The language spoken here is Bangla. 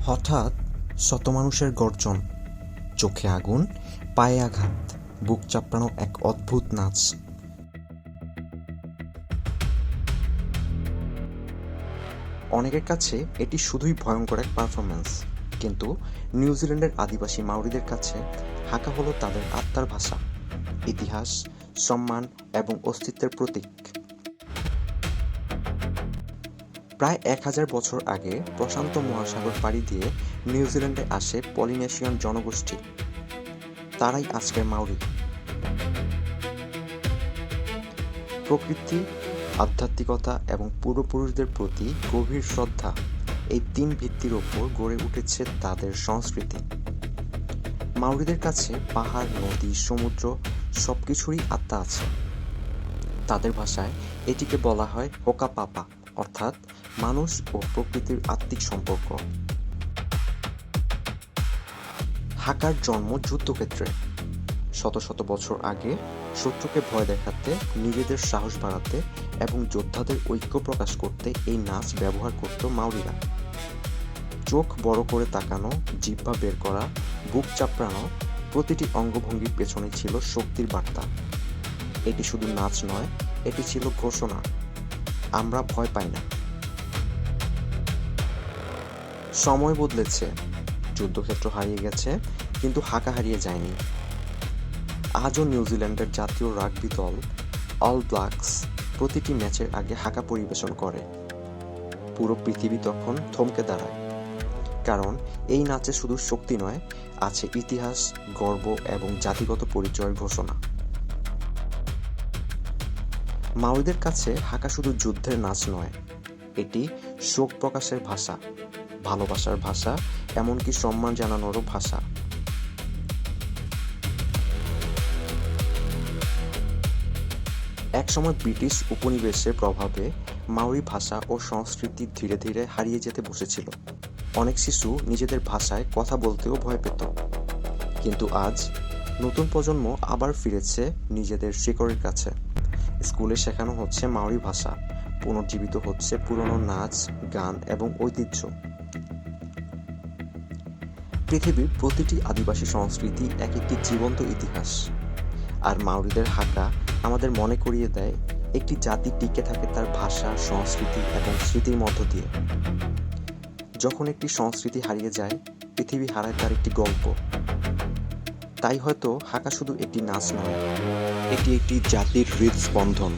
হঠাৎ শত মানুষের গর্জন, চোখে আগুন, পায়ে আঘাত, বুক চাপড়ানো এক অদ্ভুত নাচ। অনেকের কাছে এটি শুধুই ভয়ঙ্কর এক পারফরম্যান্স, কিন্তু নিউজিল্যান্ডের আদিবাসী মাউরিদের কাছে হাকা হলো তাদের আত্মার ভাষা, ইতিহাস, সম্মান এবং অস্তিত্বের প্রতীক। প্রায় 1000 বছর আগে প্রশান্ত মহাসাগর পাড়ি দিয়ে নিউজিল্যান্ডে আসে পলিনেশিয়ান জনগোষ্ঠী। তারাই আজকের মাউরি। প্রকৃতি, আধ্যাত্মিকতা এবং পূর্বপুরুষদের প্রতি গভীর শ্রদ্ধা, এই 3 ভিত্তির ওপর গড়ে উঠেছে তাদের সংস্কৃতি। মাউরিদের কাছে পাহাড়, নদী, সমুদ্র সবকিছুরই আত্মা আছে। তাদের ভাষায় এটিকে বলা হয় হোকাপাপা, অর্থাৎ মানুষ ও প্রকৃতির আত্মিক সম্পর্ক। হাকার জন্ম যুদ্ধক্ষেত্রে। শত শত বছর আগে শত্রুকে ভয় দেখাতে, নিজেদের সাহস বাড়াতে এবং যোদ্ধাদের ঐক্য প্রকাশ করতে এই নাচ ব্যবহার করত মাউরিরা। চোখ বড় করে তাকানো, জিহ্বা বের করা, বুক চাপড়ানো, প্রতিটি অঙ্গভঙ্গির পেছনে ছিল শক্তির বার্তা। এটি শুধু নাচ নয়, এটি ছিল ঘোষণা, আমরা ভয় পাই না। সময় বদলেছে, যুদ্ধক্ষেত্র হারিয়ে গেছে, কিন্তু হাকা হারিয়ে যায়নি। আজও নিউজিল্যান্ডের জাতীয় রাগবি দল অল ব্ল্যাকস প্রতিটি ম্যাচের আগে হাকা পরিবেশন করে। পুরো পৃথিবী তখন থমকে দাঁড়ায়, কারণ এই নাচে শুধু শক্তি নয়, আছে ইতিহাস, গর্ব এবং জাতিগত পরিচয়ের ঘোষণা। মাউরিদের কাছে হাকা শুধু যুদ্ধের নাচ নয়, এটি শোক প্রকাশের ভাষা, ভালোবাসার ভাষা, এমনকি সম্মান জানানোরও ভাষা। একসময় ব্রিটিশ উপনিবেশের প্রভাবে মাউরি ভাষা ও সংস্কৃতি ধীরে ধীরে হারিয়ে যেতে বসেছিল। অনেক শিশু নিজেদের ভাষায় কথা বলতেও ভয় পেত। কিন্তু আজ নতুন প্রজন্ম আবার ফিরেছে নিজেদের শিকড়ের কাছে। স্কুলে শেখানো হচ্ছে মাউরি ভাষা, পুনর্জীবিত হচ্ছে পুরনো নাচ, গান এবং ঐতিহ্য। পৃথিবীর প্রতিটি আদিবাসী সংস্কৃতি এক একটি জীবন্ত ইতিহাস, আর মাউরিদের হাকা আমাদের মনে করিয়ে দেয় একটি জাতি টিকে থাকে তার ভাষা, সংস্কৃতি এবং স্মৃতির মধ্য দিয়ে। যখন একটি সংস্কৃতি হারিয়ে যায়, পৃথিবী হারায় তার একটি গল্প। তাই হয়তো হাকা শুধু একটি নাচ নয়, এটি একটি জাতির হৃদস্পন্দন।